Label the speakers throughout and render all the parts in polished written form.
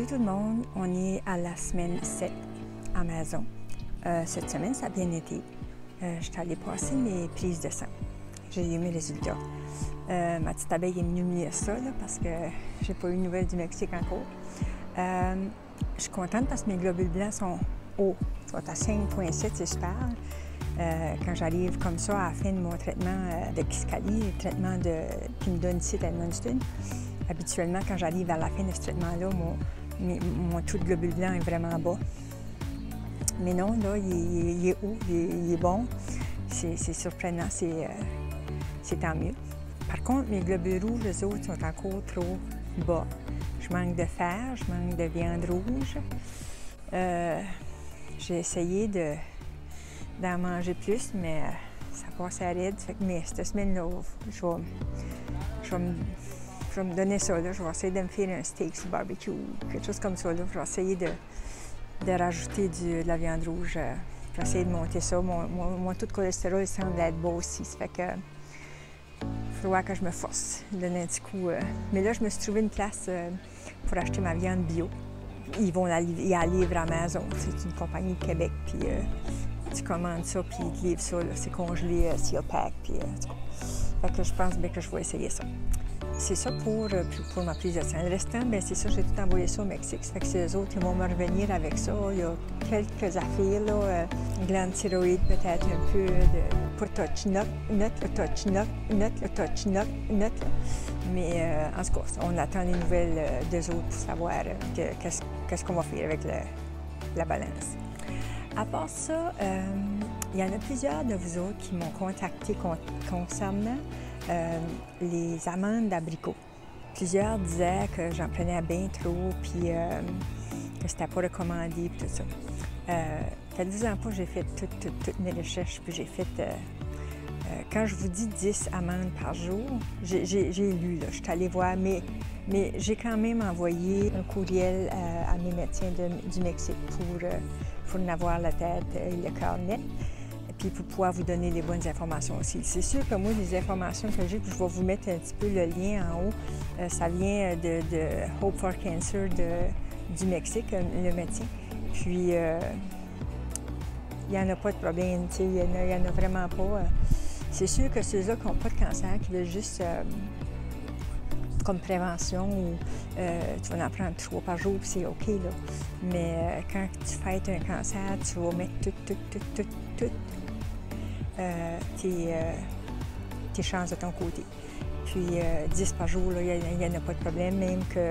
Speaker 1: Salut tout le monde, on est à la semaine 7 à maison. Cette semaine, ça a bien été. Je suis allée passer mes prises de sang. J'ai eu mes résultats. Ma petite abeille est venue me lire ça là, parce que j'ai pas eu de nouvelles du Mexique encore. Je suis contente parce que mes globules blancs sont hauts. Ils sont à 5,7, c'est super. Quand j'arrive comme ça à la fin de mon traitement de Kisqali, le traitement qui me donne ici à Edmundston, habituellement, quand j'arrive à la fin de ce traitement-là, mon taux de globules blancs est vraiment bas. Mais non, là, il est haut, il est bon. C'est surprenant, c'est tant mieux. Par contre, mes globules rouges, eux autres, sont encore trop bas. Je manque de fer, je manque de viande rouge. J'ai essayé d'en manger plus, mais ça passe à raide. Mais cette semaine-là, je vais me donner ça. Là. Je vais essayer de me faire un steak sur barbecue ou quelque chose comme ça. Là. Je vais essayer de rajouter de la viande rouge. Je vais essayer de monter ça. Mon taux de cholestérol semble être bas aussi. Ça fait que il faudra que je me force, donner un petit coup. Mais là, je me suis trouvé une place pour acheter ma viande bio. Ils vont la livrer à Amazon. C'est une compagnie de Québec. Puis tu commandes ça, puis ils te livrent ça. C'est congelé, seal pack. Puis, fait que je pense bien que je vais essayer ça. C'est ça pour ma prise de sang. Le restant, bien, c'est ça, j'ai tout envoyé ça au Mexique. Ça fait que c'est eux autres qui vont me revenir avec ça. Il y a quelques affaires, là, glande thyroïde, peut-être un peu pour touch-nut, Mais en tout cas, on attend les nouvelles d'eux autres pour savoir qu'est-ce qu'on va faire avec la balance. À part ça, il y en a plusieurs de vous autres qui m'ont contacté concernant les amandes d'abricot. Plusieurs disaient que j'en prenais bien trop, puis que c'était pas recommandé, puis tout ça. Faites-vous-en pas, j'ai fait toutes mes recherches, puis j'ai fait... quand je vous dis 10 amandes par jour, j'ai lu, là, je suis allée voir, mais j'ai quand même envoyé un courriel à mes médecins du Mexique pour en avoir la tête et le cœur net. Puis pour pouvoir vous donner les bonnes informations aussi. C'est sûr que moi, les informations que j'ai, puis je vais vous mettre un petit peu le lien en haut, ça vient de Hope for Cancer du Mexique, le médecin. Puis, il n'y en a pas de problème, tu sais, il n'y en a vraiment pas. C'est sûr que ceux-là qui n'ont pas de cancer, qui veulent juste comme prévention, ou tu vas en prendre 3 par jour, puis c'est OK, là. Mais quand tu fêtes un cancer, tu vas mettre tout tes chances de ton côté. Puis 10 par jour, il n'y en a pas de problème, même que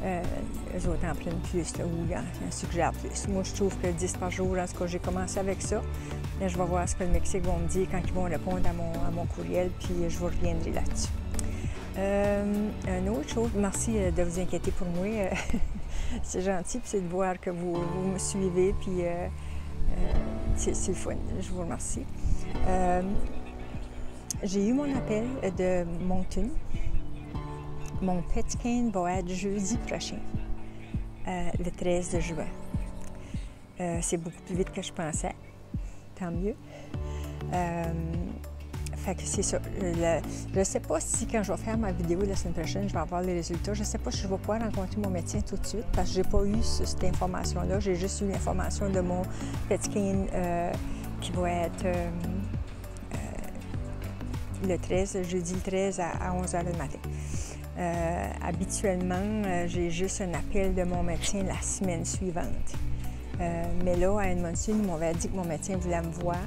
Speaker 1: eux autres en prennent plus, là, ou ils en suggèrent plus. Moi, je trouve que 10 par jour, en tout cas, j'ai commencé avec ça. Là, je vais voir ce que le Mexique va me dire quand ils vont répondre à mon courriel, puis je vous reviendrai là-dessus. Une autre chose, merci de vous inquiéter pour moi. C'est gentil, puis c'est de voir que vous me suivez, puis c'est le fun. Je vous remercie. J'ai eu mon appel de Moncton. Mon PET scan va être jeudi prochain, le 13 de juin. C'est beaucoup plus vite que je pensais. Tant mieux. Fait que c'est ça. Je ne sais pas si quand je vais faire ma vidéo la semaine prochaine, je vais avoir les résultats. Je ne sais pas si je vais pouvoir rencontrer mon médecin tout de suite parce que je n'ai pas eu cette information-là. J'ai juste eu l'information de mon PET scan qui va être le 13, jeudi le 13 à 11h le matin. Habituellement, j'ai juste un appel de mon médecin la semaine suivante. Mais là, à Edmundston, ils m'avaient dit que mon médecin voulait me voir.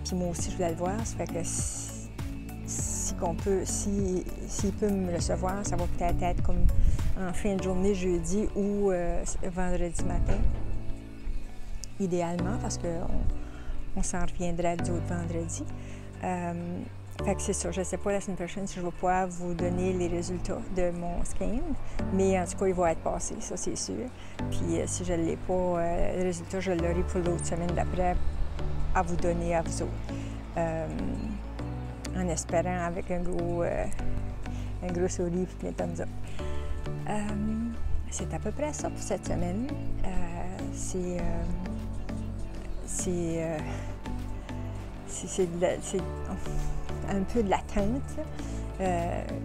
Speaker 1: Puis moi aussi, je voulais le voir. Ça fait que s'il peut me recevoir, ça va peut-être être comme en fin de journée, jeudi ou vendredi matin. Idéalement, parce qu'on s'en reviendra d'autres vendredis. Fait que c'est ça. Je ne sais pas la semaine prochaine si je vais pouvoir vous donner les résultats de mon scan, mais en tout cas, il va être passé, ça c'est sûr. Puis si je ne l'ai pas, le résultat, je l'aurai pour l'autre semaine d'après à vous donner à vous autres. En espérant avec un gros sourire et plein de thumbs up. C'est à peu près ça pour cette semaine. C'est un peu de l'attente.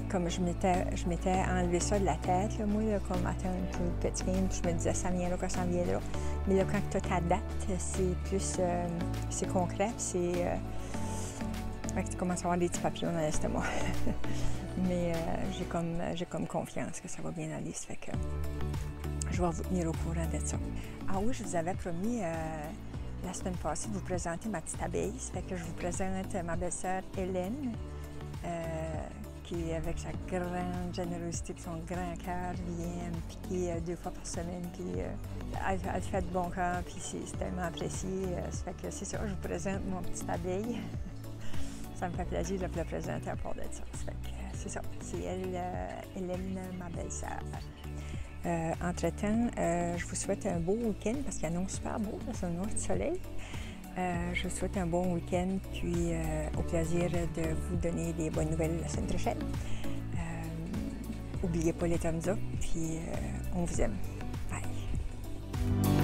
Speaker 1: Comme je m'étais enlevé ça de la tête, là, moi, là, comme attends un peu petit game, puis je me disais ça vient là, quand ça vient là. Mais là, quand tu as ta date, c'est plus c'est concret, puis tu commences à avoir des petits papillons dans l'estomac. Mais j'ai comme confiance que ça va bien aller, ça fait que je vais vous tenir au courant de ça. Ah oui, je vous avais promis la semaine passée de vous présenter ma petite abeille, ça fait que je vous présente ma belle-sœur Hélène, qui, avec sa grande générosité et son grand cœur, vient me piquer 2 fois par semaine, puis elle fait de bon cœur, puis c'est tellement apprécié. Ça fait que c'est ça, je vous présente mon petite abeille. Ça me fait plaisir de vous la présenter à part de ça. Ça fait que c'est ça, c'est elle, Hélène, ma belle-sœur. Entre-temps, je vous souhaite un beau week-end, parce qu'il annonce super beau, là, c'est un noir de soleil. Je vous souhaite un bon week-end, puis au plaisir de vous donner des bonnes nouvelles la semaine prochaine. N'oubliez pas les thumbs up, puis on vous aime. Bye!